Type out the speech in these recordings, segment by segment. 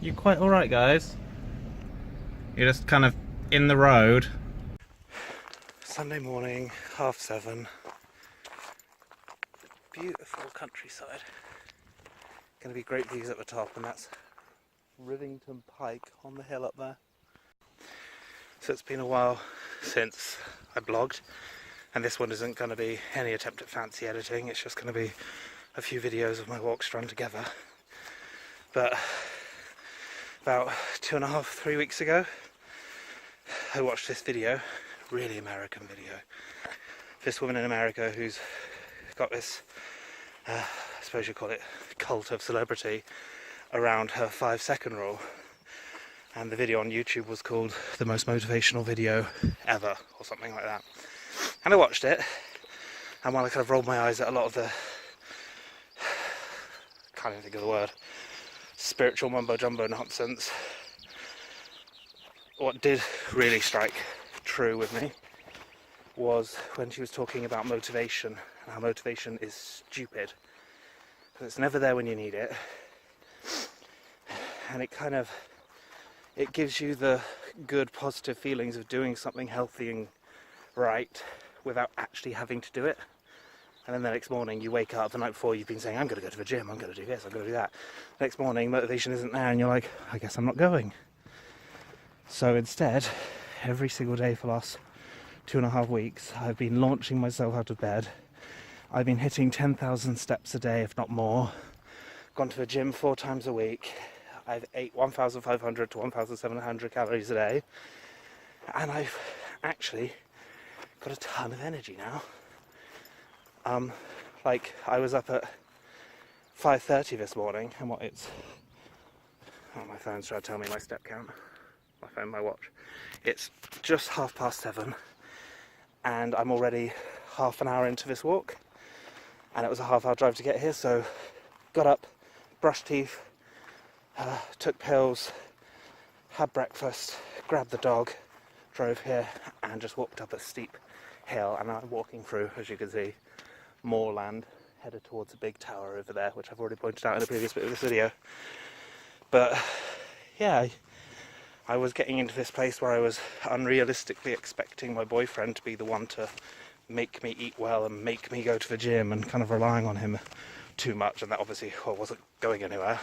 You quite alright, guys? You're just kind of in the road. Sunday morning, 7:30. Beautiful countryside. Going to be great views at the top, and that's Rivington Pike on the hill up there. So it's been a while since I blogged, and this one isn't going to be any attempt at fancy editing. It's just going to be a few videos of my walks strung together. But about 2.5-3 weeks ago, I watched this video, really American video. This woman in America who's got this, I suppose you call it, cult of celebrity around her 5-second rule. And the video on YouTube was called The Most Motivational Video Ever, or something like that. And I watched it, and while I kind of rolled my eyes at a lot of the, can't even think of the word, spiritual mumbo jumbo nonsense, what did really strike true with me was when she was talking about motivation, and how motivation is stupid, because it's never there when you need it, and it gives you the good positive feelings of doing something healthy and right without actually having to do it. And then the next morning you wake up, the night before you've been saying, I'm going to go to the gym, I'm going to do this, I'm going to do that. Next morning motivation isn't there and you're like, I guess I'm not going. So instead, every single day for the last 2.5 weeks, I've been launching myself out of bed. I've been hitting 10,000 steps a day, if not more. Gone to the gym 4 times a week. I've ate 1,500 to 1,700 calories a day. And I've actually got a ton of energy now. Like, I was up at 5:30 this morning, and my phone's trying to tell me my step count. My watch. It's just 7:30, and I'm already half an hour into this walk, and it was a half-hour drive to get here, so got up, brushed teeth, took pills, had breakfast, grabbed the dog, drove here, and just walked up a steep hill, and I'm walking through, as you can see, moorland, headed towards a big tower over there, which I've already pointed out in a previous bit of this video. But yeah, I was getting into this place where I was unrealistically expecting my boyfriend to be the one to make me eat well and make me go to the gym, and kind of relying on him too much, and that obviously wasn't going anywhere.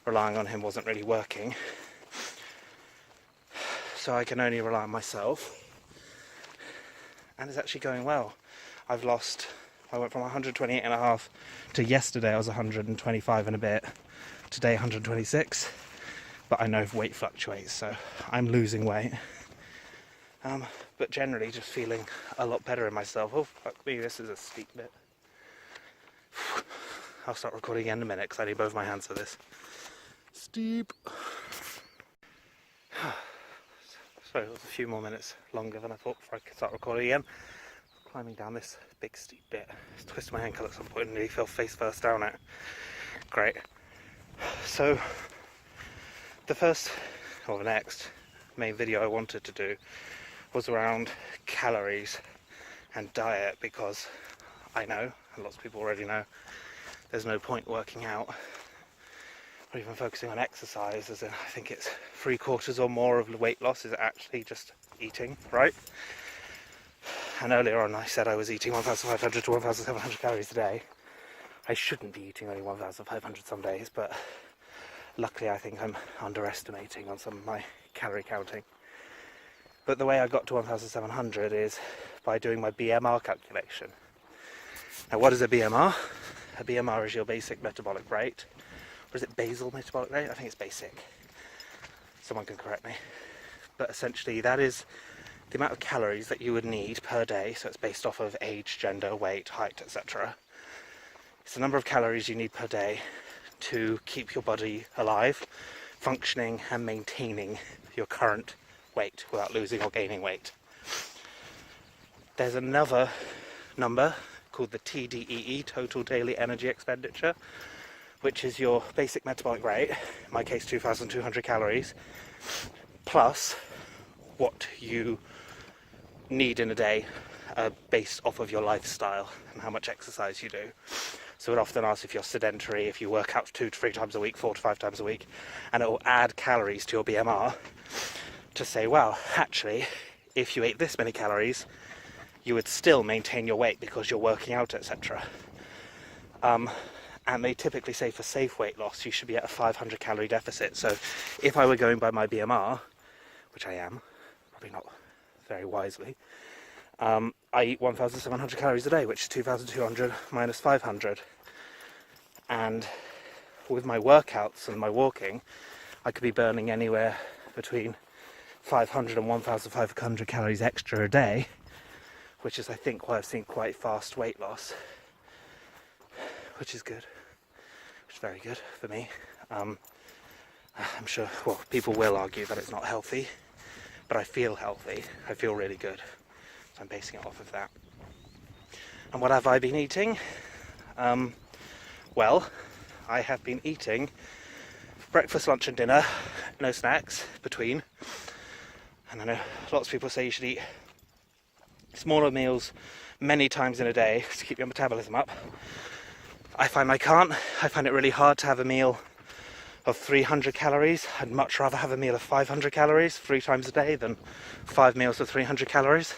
Relying on him wasn't really working. So I can only rely on myself. And it's actually going well. I went from 128.5 to yesterday I was 125 and a bit. Today 126. But I know weight fluctuates, so I'm losing weight. But generally just feeling a lot better in myself. Oh, fuck me, this is a steep bit. I'll start recording again in a minute because I need both my hands for this. Steep. So it was a few more minutes longer than I thought before I could start recording again. Climbing down this big steep bit. Just twisted my ankle at some point and nearly fell face first down it. Great. So the next main video I wanted to do was around calories and diet, because I know, and lots of people already know, there's no point working out or even focusing on exercise, as in I think it's 3/4 or more of the weight loss is actually just eating, right? And earlier on I said I was eating 1,500 to 1,700 calories a day. I shouldn't be eating only 1,500 some days, but luckily I think I'm underestimating on some of my calorie counting. But the way I got to 1,700 is by doing my BMR calculation. Now what is a BMR? A BMR is your basic metabolic rate. Or is it basal metabolic rate? I think it's basic. Someone can correct me. But essentially that is the amount of calories that you would need per day. So it's based off of age, gender, weight, height, etc. It's the number of calories you need per day to keep your body alive, functioning and maintaining your current weight without losing or gaining weight. There's another number called the TDEE, Total Daily Energy Expenditure, which is your basic metabolic rate, in my case 2,200 calories, plus what you need in a day based off of your lifestyle and how much exercise you do. So it often asks if you're sedentary, if you work out 2 to 3 times a week, 4 to 5 times a week, and it will add calories to your BMR to say, well, actually, if you ate this many calories, you would still maintain your weight because you're working out, etc. And they typically say for safe weight loss, you should be at a 500 calorie deficit. So if I were going by my BMR, which I am, probably not very wisely, I eat 1,700 calories a day, which is 2,200 minus 500. And with my workouts and my walking, I could be burning anywhere between 500 and 1,500 calories extra a day, which is, I think, why I've seen quite fast weight loss, which is good, which is very good for me. I'm sure, well, people will argue that it's not healthy, but I feel healthy. I feel really good. So I'm basing it off of that. And what have I been eating? Well, I have been eating breakfast, lunch and dinner, no snacks between. And I know lots of people say you should eat smaller meals many times in a day to keep your metabolism up. I find I can't. I find it really hard to have a meal of 300 calories. I'd much rather have a meal of 500 calories 3 times a day than 5 meals of 300 calories.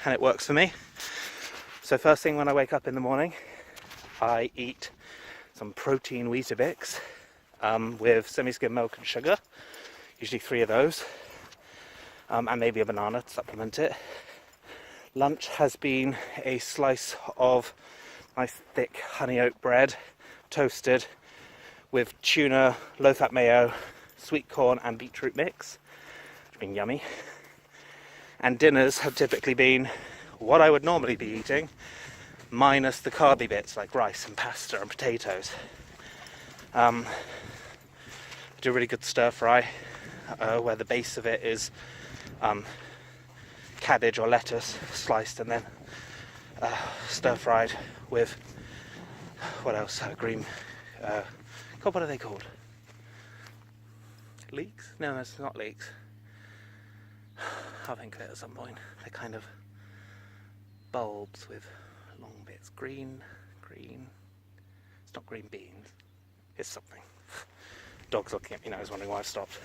And it works for me. So first thing when I wake up in the morning, I eat some protein Weetabix with semi-skim milk and sugar, usually 3 of those, and maybe a banana to supplement it. Lunch has been a slice of nice thick honey oat bread, toasted, with tuna, low-fat mayo, sweet corn and beetroot mix, which has been yummy. And dinners have typically been what I would normally be eating, minus the carby bits like rice and pasta and potatoes. I do a really good stir fry, where the base of it is cabbage or lettuce sliced and then stir fried with, what else, green, God, what are they called? Leeks? No, it's not leeks. I'll think of it at some point. They're kind of bulbs with long bits. Green. It's not green beans. It's something. Dog's looking at me now, he's wondering why I've stopped.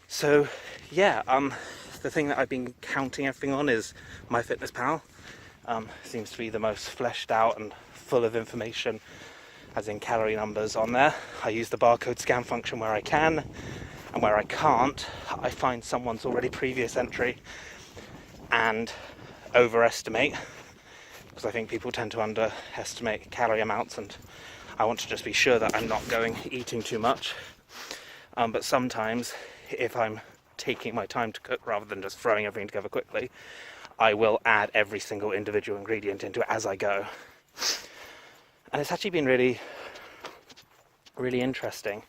So, yeah, the thing that I've been counting everything on is MyFitnessPal. Seems to be the most fleshed out and full of information, as in calorie numbers on there. I use the barcode scan function where I can, and where I can't, I find someone's already previous entry and overestimate, because I think people tend to underestimate calorie amounts, and I want to just be sure that I'm not eating too much. But sometimes, if I'm taking my time to cook rather than just throwing everything together quickly, I will add every single individual ingredient into it as I go. And it's actually been really, really interesting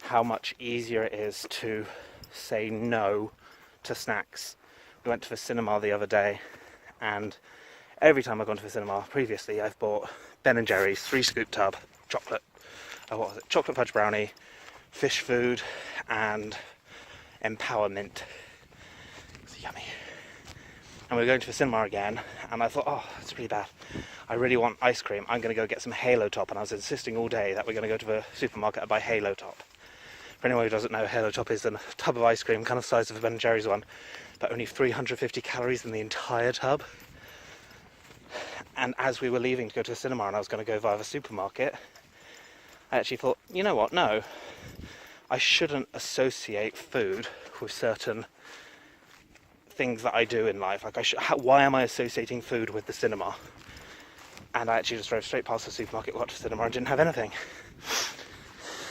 how much easier it is to say no to snacks. We went to the cinema the other day, and every time I've gone to the cinema previously, I've bought Ben & Jerry's 3-scoop tub chocolate, chocolate fudge brownie, fish food, and Empowermint. It's yummy. And we were going to the cinema again, and I thought, oh, that's really bad. I really want ice cream. I'm going to go get some Halo Top, and I was insisting all day that we're going to go to the supermarket and buy Halo Top. For anyone who doesn't know, Halo Top is a tub of ice cream, kind of size of a Ben & Jerry's one, but only 350 calories in the entire tub. And as we were leaving to go to the cinema and I was going to go via the supermarket, I actually thought, you know what, no. I shouldn't associate food with certain things that I do in life. Like, why am I associating food with the cinema? And I actually just drove straight past the supermarket, got to the cinema and didn't have anything.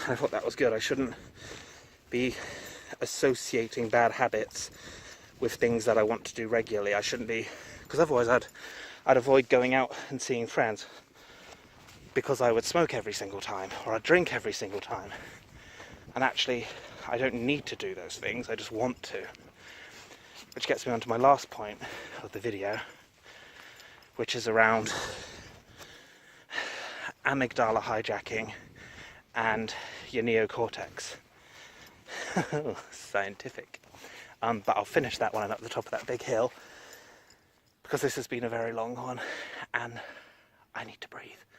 And I thought that was good. I shouldn't be associating bad habits with things that I want to do regularly. I shouldn't be, because otherwise I'd avoid going out and seeing friends, because I would smoke every single time, or I'd drink every single time. And actually, I don't need to do those things, I just want to. Which gets me on to my last point of the video, which is around amygdala hijacking and your neocortex. Scientific. But I'll finish that one at the top of that big hill, because this has been a very long one, and I need to breathe.